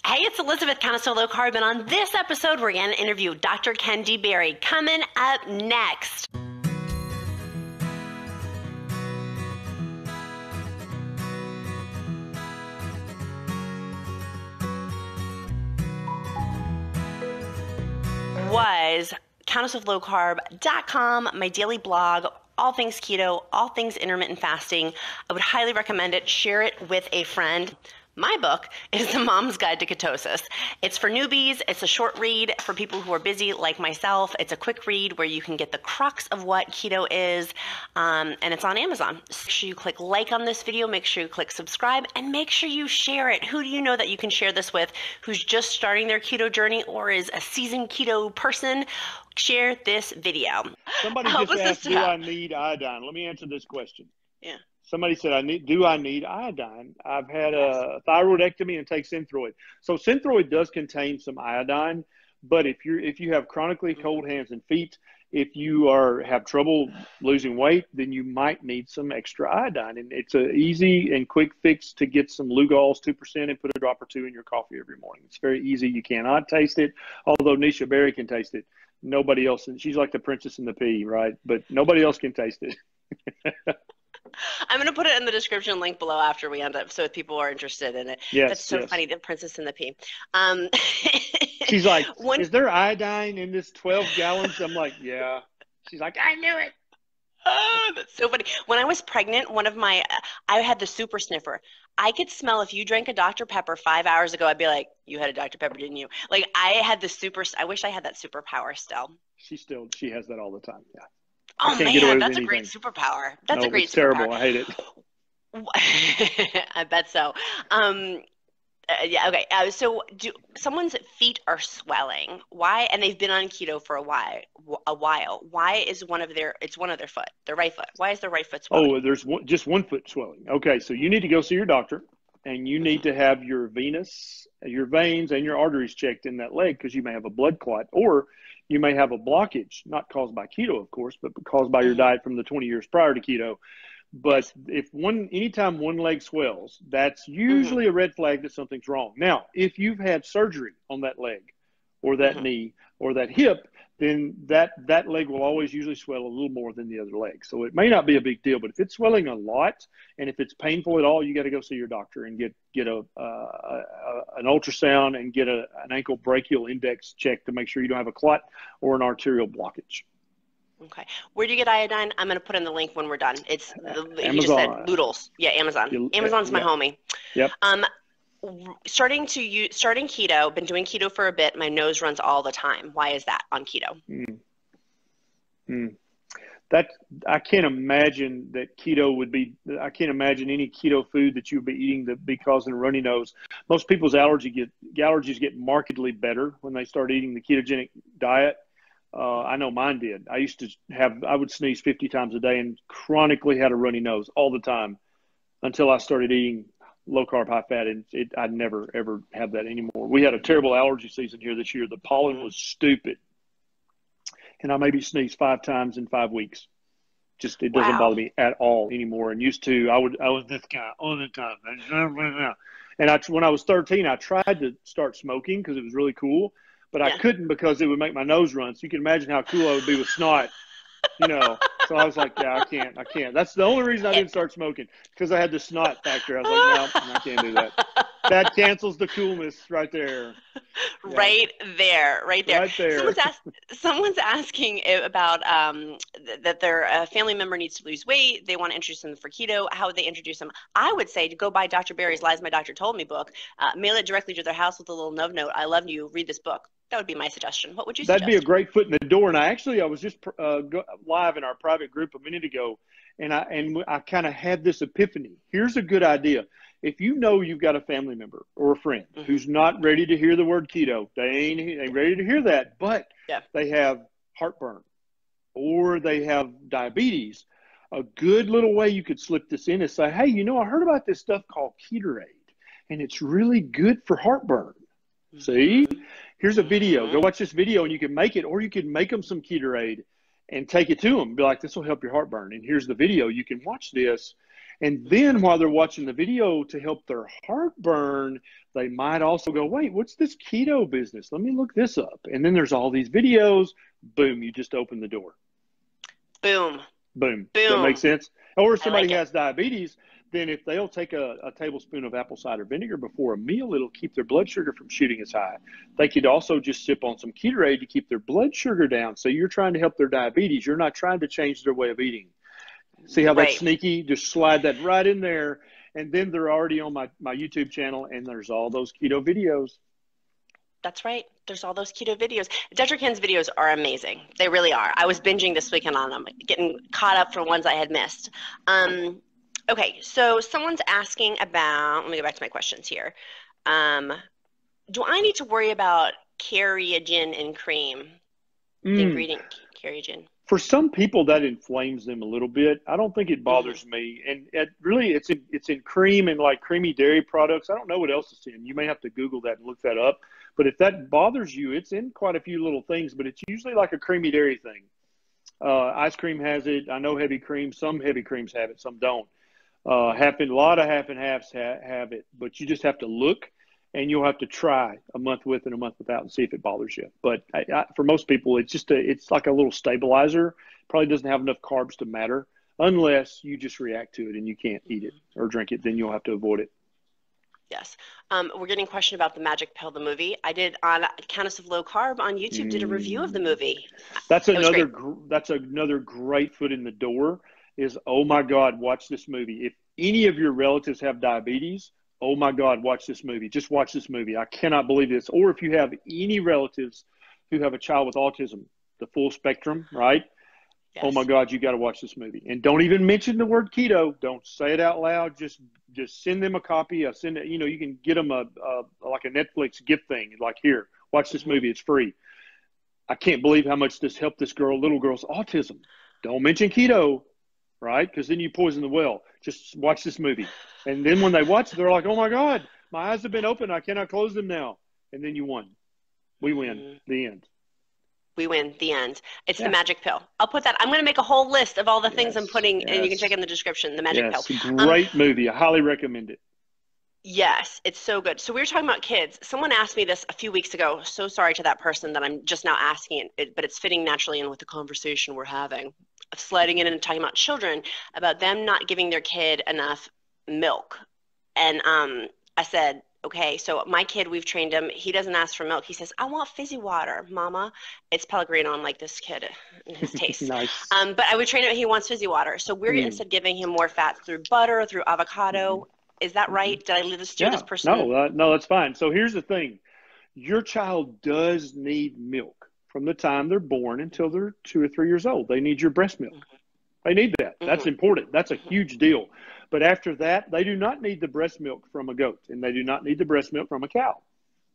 Hey, it's Elizabeth, kind of so low carb, and on this episode, we're going to interview Dr. Ken Berry. Coming up next. Was counterslowcarb.com, my daily blog, all things keto, all things intermittent fasting. I would highly recommend it. Share it with a friend. My book is The Mom's Guide to Ketosis. It's for newbies. It's a short read for people who are busy like myself. It's a quick read where you can get the crux of what keto is, and it's on Amazon. So make sure you click like on this video, make sure you click subscribe, and make sure you share it. Who do you know that you can share this with who's just starting their keto journey or is a seasoned keto person? Share this video. Somebody just asked, do I need iodine? Let me answer this question. Yeah. Somebody said, do I need iodine? I've had a thyroidectomy and take Synthroid. So Synthroid does contain some iodine, but if you have chronically cold hands and feet, if you have trouble losing weight, then you might need some extra iodine. And it's an easy and quick fix to get some Lugal's 2% and put a drop or two in your coffee every morning. It's very easy. You cannot taste it, although Nisha Berry can taste it. Nobody else. She's like the princess in the pea, right? But nobody else can taste it. I'm going to put it in the description link below after we end up, so if people are interested in it. Yes, that's so funny, the princess in the pea. She's like, is there iodine in this 12 gallons? I'm like, yeah. She's like, I knew it. Oh, that's so funny. When I was pregnant, I had the super sniffer. I could smell if you drank a Dr. Pepper 5 hours ago, I'd be like, you had a Dr. Pepper, didn't you? Like, I wish I had that superpower still. She has that all the time, yeah. Oh, man, that's a great superpower. That's a great superpower. Terrible. I hate it. I bet so. Yeah, okay. So someone's feet are swelling. Why? And they've been on keto for a while. Why is it's one of their foot, their right foot? Why is their right foot swelling? Oh, there's just one foot swelling. Okay, so you need to go see your doctor, and you need to have your veins, and your arteries checked in that leg because you may have a blood clot, or you may have a blockage, not caused by keto, of course, but caused by your diet from the 20 years prior to keto. But anytime one leg swells, that's usually a red flag that something's wrong. Now, if you've had surgery on that leg or that knee or that hip, then that leg will always usually swell a little more than the other leg. So it may not be a big deal, but if it's swelling a lot and if it's painful at all, you got to go see your doctor and get an ultrasound and get an ankle brachial index check to make sure you don't have a clot or an arterial blockage. Okay. Where do you get iodine? I'm going to put in the link when we're done. It's Amazon. You just said Noodles. Yeah, Amazon. Amazon's my homie. Yep. Starting keto, been doing keto for a bit. My nose runs all the time. Why is that on keto? That I can't imagine that keto would be. I can't imagine any keto food that you would be eating that be causing a runny nose. Most people's allergies get markedly better when they start eating the ketogenic diet. I know mine did. I would sneeze 50 times a day and chronically had a runny nose all the time until I started eating low carb, high fat, and I'd never, ever have that anymore. We had a terrible allergy season here this year. The pollen was stupid. And I maybe sneezed 5 times in 5 weeks. It doesn't bother me at all anymore. And used to, I was this guy all the time. And when I was 13, I tried to start smoking because it was really cool. But I couldn't because it would make my nose run. So you can imagine how cool I would be with snot, So I was like, yeah, I can't. That's the only reason I didn't start smoking, because I had the snot factor. I was like, no, I can't do that. That cancels the coolness right there. Yeah. Right there. Someone's asking about that their family member needs to lose weight. They want to introduce them for keto. How would they introduce them? I would say to go buy Dr. Berry's Lies My Doctor Told Me book, mail it directly to their house with a little note. I love you. Read this book. That would be my suggestion. What would you suggest? That'd be a great foot in the door. And I was just live in our private group a minute ago, and I kind of had this epiphany. Here's a good idea. If you know you've got a family member or a friend who's not ready to hear the word keto, they ain't ready to hear that, but they have heartburn or they have diabetes, a good little way you could slip this in is say, hey, I heard about this stuff called Ketorade, and it's really good for heartburn. See? Here's a video. Go watch this video, and you can make it, or you can make them some Ketorade and take it to them. Be like, this will help your heartburn. And here's the video. You can watch this, And then while they're watching the video to help their heartburn, they might also go, wait, what's this keto business? Let me look this up. And then there's all these videos. Boom, you just open the door. Boom. Boom. Boom. Does that make sense? Or if somebody like has diabetes, then if they'll take a tablespoon of apple cider vinegar before a meal, it'll keep their blood sugar from shooting as high. They could also just sip on some Ketorade to keep their blood sugar down. So you're trying to help their diabetes. You're not trying to change their way of eating. See how that's sneaky? Just slide that right in there. And then they're already on my YouTube channel, and there's all those keto videos. That's right. There's all those keto videos. Dr. Ken's videos are amazing. They really are. I was binging this weekend on them, getting caught up from ones I had missed. Okay, so someone's asking about, let me go back to my questions here. Do I need to worry about carrageen in cream? The ingredient carrageen. For some people, that inflames them a little bit. I don't think it bothers me. And really, it's in cream and like creamy dairy products. I don't know what else it's in. You may have to Google that and look that up. But if that bothers you, it's in quite a few little things. But it's usually like a creamy dairy thing. Ice cream has it. I know heavy cream. Some heavy creams have it. Some don't. A lot of half and halves have it. But you just have to look. And you'll have to try a month with and a month without and see if it bothers you. But for most people, it's just it's like a little stabilizer. Probably doesn't have enough carbs to matter unless you just react to it and you can't eat it or drink it. Then you'll have to avoid it. Yes. We're getting a question about the Magic Pill, the movie. I did on Countess of Low Carb on YouTube, did a review of the movie. That's another great foot in the door is, oh my God, watch this movie. If any of your relatives have diabetes, oh my God, watch this movie. Just watch this movie. I cannot believe this. Or if you have any relatives who have a child with autism, the full spectrum, right? Yes. Oh my God, you got to watch this movie. And don't even mention the word keto. Don't say it out loud. Just send them a copy. Send it, you can get them like a Netflix gift thing. Like, here, watch this movie. It's free. I can't believe how much this helped this little girl's autism. Don't mention keto. Right? Because then you poison the well. Just watch this movie. And then when they watch it, they're like, oh my God, my eyes have been opened. I cannot close them now. And then you won. We win. The end. We win. The end. It's the Magic Pill. I'll put that. I'm going to make a whole list of all the things I'm putting, and you can check in the description, the Magic Pill. Great movie. I highly recommend it. Yes, it's so good. So we were talking about kids. Someone asked me this a few weeks ago. So sorry to that person that I'm just now asking it, but it's fitting naturally in with the conversation we're having. Sliding in and talking about children, about them not giving their kid enough milk. And I said, okay, so my kid, we've trained him. He doesn't ask for milk. He says, I want fizzy water, Mama. It's Pellegrino. I'm like, this kid and his taste. Nice. But I would train him. He wants fizzy water. So we're instead giving him more fat through butter, through avocado. Is that right? Did I steer this person? No, that's fine. So here's the thing. Your child does need milk from the time they're born until they're 2 or 3 years old. They need your breast milk. They need that. That's important. That's a huge deal. But after that, they do not need the breast milk from a goat, and they do not need the breast milk from a cow.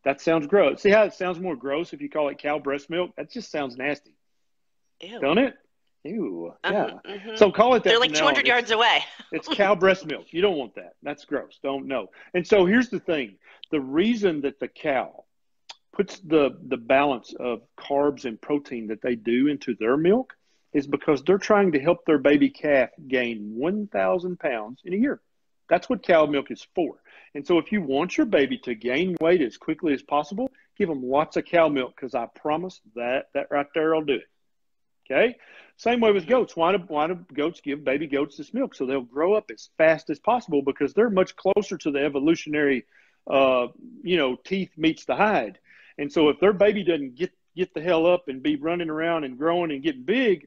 That sounds gross. See how it sounds more gross if you call it cow breast milk? That just sounds nasty. Ew. Don't it? Ew. Yeah. So call it that. They're like 200 yards away. It's cow breast milk. You don't want that. That's gross. Don't know. And so here's the thing. The reason that the cow puts the balance of carbs and protein that they do into their milk is because they're trying to help their baby calf gain 1,000 pounds in a year. That's what cow milk is for. And so if you want your baby to gain weight as quickly as possible, give them lots of cow milk, because I promise that right there will do it. Okay? Same way with goats. Why do goats give baby goats this milk? So they'll grow up as fast as possible, because they're much closer to the evolutionary, teeth meets the hide. And so if their baby doesn't get the hell up and be running around and growing and getting big,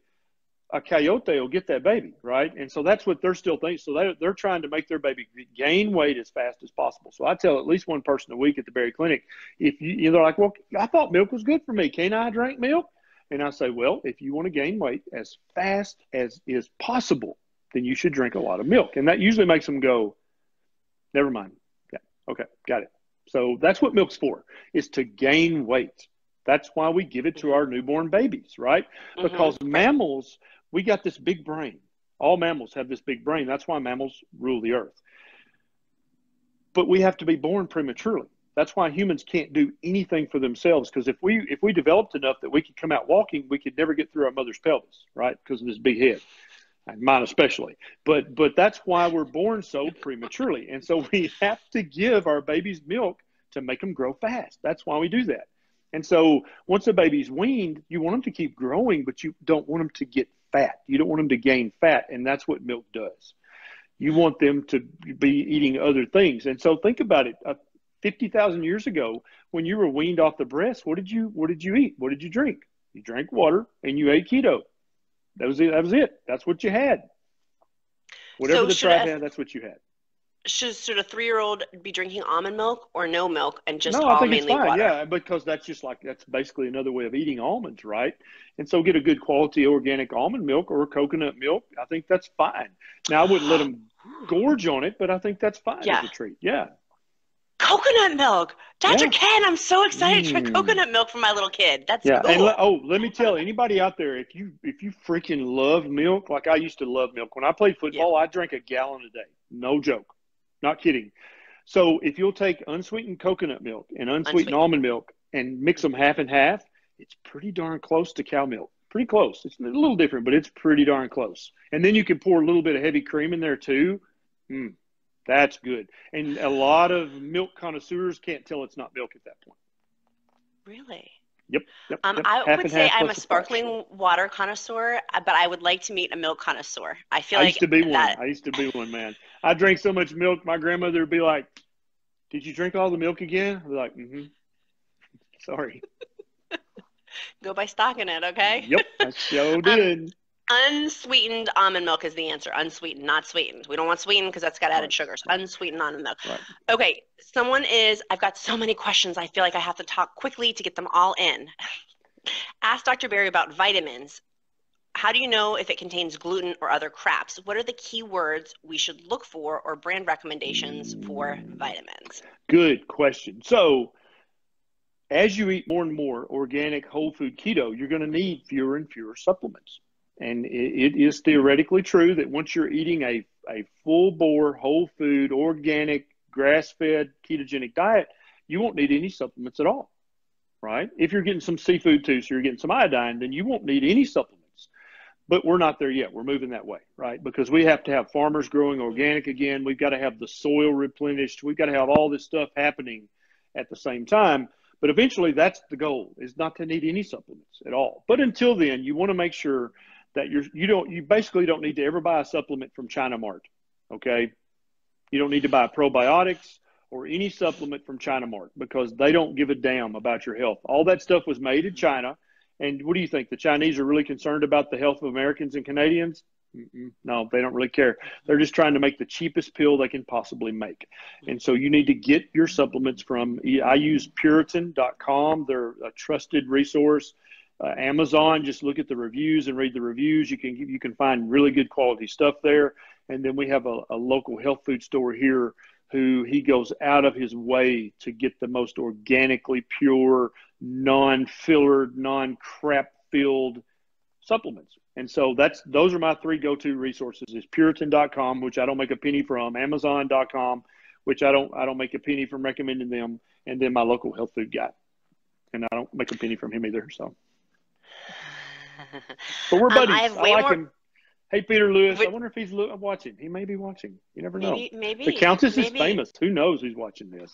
a coyote will get that baby, right? And so that's what they're still thinking. So they're trying to make their baby gain weight as fast as possible. So I tell at least one person a week at the Berry Clinic, if they're like, well, I thought milk was good for me. Can't I drink milk? And I say, well, if you want to gain weight as fast as is possible, then you should drink a lot of milk. And that usually makes them go, never mind. Yeah, okay, got it. So that's what milk's for, is to gain weight. That's why we give it to our newborn babies, right? Because mammals, we got this big brain. All mammals have this big brain. That's why mammals rule the earth. But we have to be born prematurely. That's why humans can't do anything for themselves, because if we developed enough that we could come out walking, we could never get through our mother's pelvis, right? Because of this big head. Mine especially. But that's why we're born so prematurely. And so we have to give our babies milk to make them grow fast. That's why we do that. And so once a baby's weaned, you want them to keep growing, but you don't want them to get fat. You don't want them to gain fat. And that's what milk does. You want them to be eating other things. And so think about it. 50,000 years ago, when you were weaned off the breast, what did you eat? What did you drink? You drank water and you ate keto. That was it. That's what you had. Whatever the tribe had, that's what you had. Should a 3-year-old be drinking almond milk or no milk and just No, all I think mainly it's fine. water? Yeah, because that's basically another way of eating almonds, right? And so get a good quality organic almond milk or coconut milk. I think that's fine. Now, I wouldn't let them gorge on it, but I think that's fine as a treat. Yeah. Coconut milk. Dr. Ken, I'm so excited to try coconut milk for my little kid. That's cool. And let me tell anybody out there, if you freaking love milk, like I used to love milk. When I played football, I drank a gallon a day. No joke. Not kidding. So if you'll take unsweetened coconut milk and unsweetened almond milk and mix them half and half, it's pretty darn close to cow milk. Pretty close. It's a little different, but it's pretty darn close. And then you can pour a little bit of heavy cream in there too. That's good. And a lot of milk connoisseurs can't tell it's not milk at that point. Really? Yep. I would say I'm a sparkling water connoisseur, but I would like to meet a milk connoisseur. I used to be one, man. I drank so much milk, my grandmother would be like, "Did you drink all the milk again?" I'd be like, "Sorry." Go by stocking it, okay? Yep, I sure did. Unsweetened almond milk is the answer. Unsweetened, not sweetened. We don't want sweetened because that's got added sugars. Unsweetened almond milk. Right. Okay, I've got so many questions. I feel like I have to talk quickly to get them all in. Ask Dr. Berry about vitamins. How do you know if it contains gluten or other craps? What are the key words we should look for or brand recommendations for vitamins? Good question. So as you eat more and more organic whole food keto, you're going to need fewer and fewer supplements. And it is theoretically true that once you're eating a full bore, whole food, organic, grass-fed, ketogenic diet, you won't need any supplements at all, right? If you're getting some seafood too, so you're getting some iodine, then you won't need any supplements. But we're not there yet. We're moving that way, right? Because we have to have farmers growing organic again. We've got to have the soil replenished. We've got to have all this stuff happening at the same time. But eventually that's the goal, is not to need any supplements at all. But until then, you want to make sure that you basically don't need to ever buy a supplement from China Mart, okay? You don't need to buy probiotics or any supplement from China Mart because they don't give a damn about your health. All that stuff was made in China. And what do you think? The Chinese are really concerned about the health of Americans and Canadians? No, they don't really care. They're just trying to make the cheapest pill they can possibly make. And so you need to get your supplements from, I use Puritan.com. They're a trusted resource. Amazon, just look at the reviews and read the reviews. You can find really good quality stuff there. And then we have a local health food store here who he goes out of his way to get the most organically pure, non-fillered, non-crap-filled supplements. And so those are my 3 go-to resources: is Puritan.com, which I don't make a penny from, Amazon.com, which I don't make a penny from recommending them, and then my local health food guy. And I don't make a penny from him either, so. But we're buddies. I like him. Hey, Peter Lewis. I wonder if he's watching. He may be watching. You never know. Maybe. The Countess is famous. Who knows who's watching this?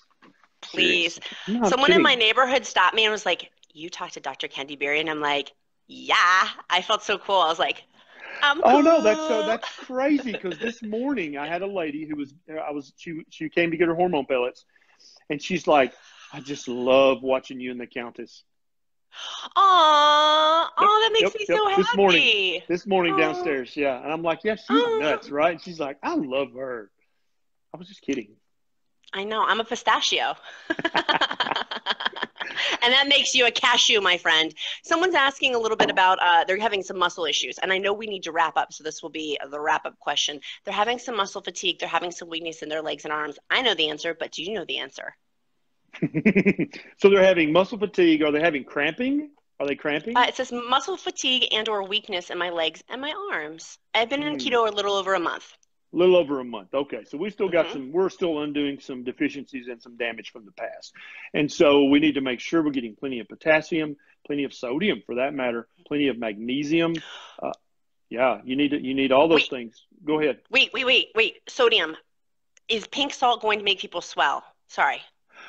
Please. Someone in my neighborhood stopped me and was like, "You talked to Dr. Candy Berry?" And I'm like, "Yeah." I felt so cool. I was like, "I'm cool." Oh no, that's crazy. Because this morning I had a lady who she came to get her hormone pellets, and she's like, "I just love watching you and the Countess." Aww, that makes me so happy. This morning downstairs, yeah. And I'm like, yeah, she's nuts, right? And she's like, I love her. I was just kidding. I know, I'm a pistachio. And that makes you a cashew, my friend. Someone's asking a little bit about, they're having some muscle issues. And I know we need to wrap up, so this will be the wrap-up question. They're having some muscle fatigue. They're having some weakness in their legs and arms. I know the answer, but do you know the answer? So they're having muscle fatigue. Are they having cramping? Are they cramping? It says muscle fatigue and or weakness in my legs and my arms. I've been in keto a little over a month. A little over a month. Okay. So we still got we're still undoing some deficiencies and some damage from the past. And so we need to make sure we're getting plenty of potassium, plenty of sodium for that matter, plenty of magnesium. Yeah, you need all those things. Go ahead. Wait. Sodium. Is pink salt going to make people swell? Sorry.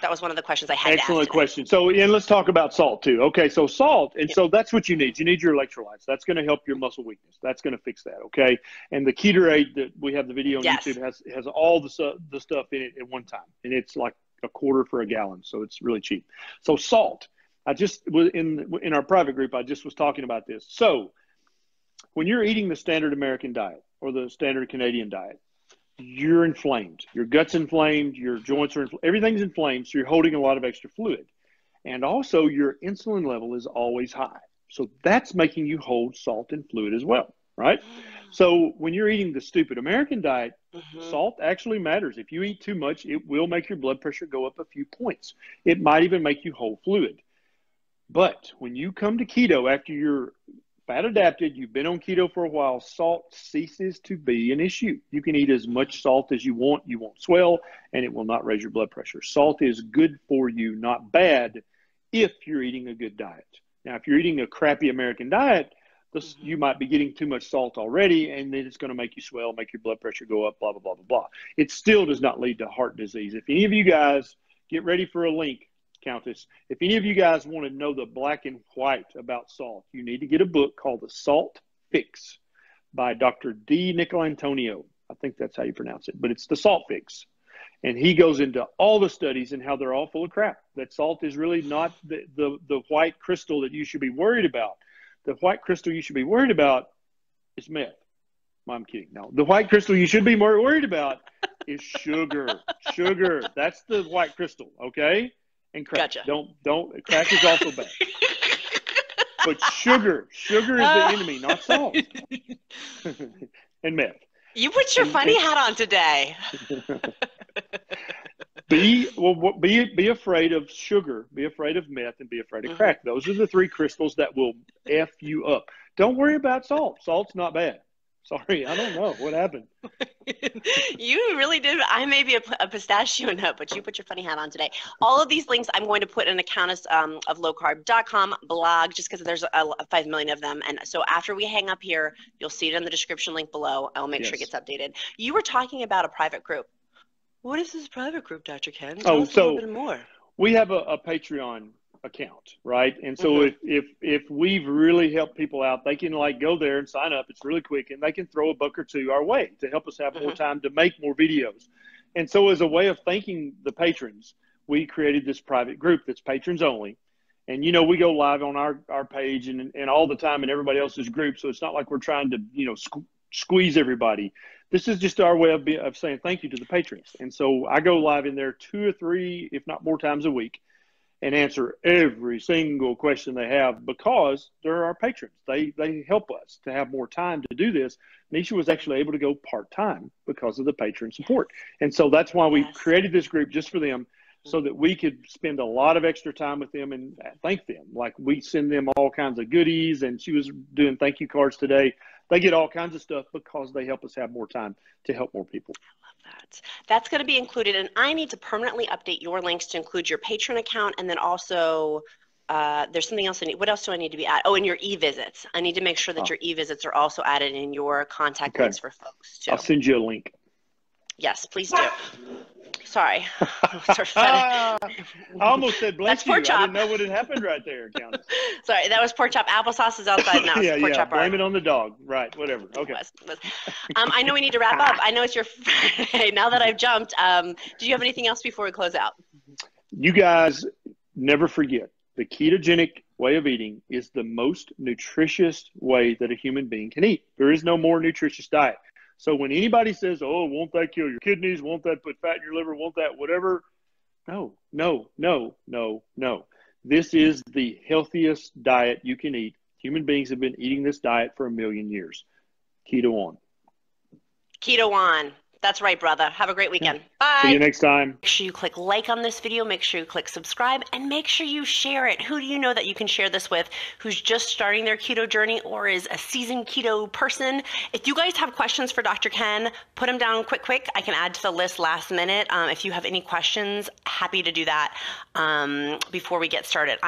That was one of the questions I had to ask Excellent today. question. So, and let's talk about salt too. Okay, so salt, and so that's what you need. You need your electrolytes. That's going to help your muscle weakness. That's going to fix that. Okay, and the Keto that we have the video on YouTube has all the stuff in it at one time, and it's like a quarter for a gallon, so it's really cheap. So salt. I just was in our private group. I just was talking about this. So when you're eating the standard American diet or the standard Canadian diet, you're inflamed. Your gut's inflamed. Your joints are inflamed. Everything's inflamed, so you're holding a lot of extra fluid. And also, your insulin level is always high. So that's making you hold salt and fluid as well, right? So when you're eating the stupid American diet, salt actually matters. If you eat too much, it will make your blood pressure go up a few points. It might even make you hold fluid. But when you come to keto after you're fat adapted, you've been on keto for a while, salt ceases to be an issue. You can eat as much salt as you won't swell, and it will not raise your blood pressure. Salt is good for you, not bad, if you're eating a good diet. Now, if you're eating a crappy American diet, you might be getting too much salt already, and then it's going to make you swell, make your blood pressure go up, blah, blah, blah, blah, blah. It still does not lead to heart disease. If any of you guys get ready for a link, Countess, if any of you guys want to know the black and white about salt, you need to get a book called The Salt Fix by Dr. D. Nicolantonio. I think that's how you pronounce it, but it's The Salt Fix. And he goes into all the studies and how they're all full of crap. That salt is really not the white crystal that you should be worried about. The white crystal you should be worried about is meth. I'm kidding. No, the white crystal you should be more worried about is sugar. Sugar. That's the white crystal, okay? And crack. Gotcha. Don't crack is also bad. But sugar is the enemy, not salt. And meth. You put your funny hat on today. Be afraid of sugar, be afraid of meth, and be afraid of crack. Those are the three crystals that will F you up. Don't worry about salt. Salt's not bad. Sorry, I don't know what happened. You really did. I may be a pistachio nut, but you put your funny hat on today. All of these links I'm going to put in a Countess of lowcarb.com blog, just because there's 5 million of them. And so after we hang up here, you'll see it in the description link below. I'll make sure it gets updated. You were talking about a private group. What is this private group, Dr. Ken? Tell us a little bit more. We have a Patreon account, right? And so if we've really helped people out, they can go there and sign up. It's really quick, and they can throw a buck or two our way to help us have more time to make more videos. And so as a way of thanking the patrons, we created this private group that's patrons only. And, we go live on our page and all the time in everybody else's group. So it's not like we're trying to, squeeze everybody. This is just our way of saying thank you to the patrons. And so I go live in there 2 or 3, if not more times a week, and answer every single question they have because they're our patrons. They help us to have more time to do this. Nisha was actually able to go part-time because of the patron support. And so that's why we created this group just for them, so that we could spend a lot of extra time with them and thank them. Like, we send them all kinds of goodies, and she was doing thank you cards today. They get all kinds of stuff because they help us have more time to help more people. I love that. That's going to be included, and I need to permanently update your links to include your Patreon account, and then also there's something else I need. What else do I need to be added? Oh, and your e-visits. I need to make sure that your e-visits are also added in your contact links for folks too. I'll send you a link. Yes, please do. Sorry. I almost said bless That's pork chop. I didn't know what had happened right there, Countess. Sorry, that was pork chop. Applesauce is outside now. Pork chop blame it on the dog. Right, whatever. Okay. I know we need to wrap up. I know it's your Friday. Now that I've jumped, do you have anything else before we close out? You guys never forget, the ketogenic way of eating is the most nutritious way that a human being can eat. There is no more nutritious diet. So when anybody says, oh, won't that kill your kidneys? Won't that put fat in your liver? Won't that whatever? No. This is the healthiest diet you can eat. Human beings have been eating this diet for 1 million years. Keto on. Keto on. That's right, brother. Have a great weekend. Bye. See you next time. Make sure you click like on this video. Make sure you click subscribe, and make sure you share it. Who do you know that you can share this with who's just starting their keto journey or is a seasoned keto person? If you guys have questions for Dr. Ken, put them down quick. I can add to the list last minute. If you have any questions, happy to do that before we get started.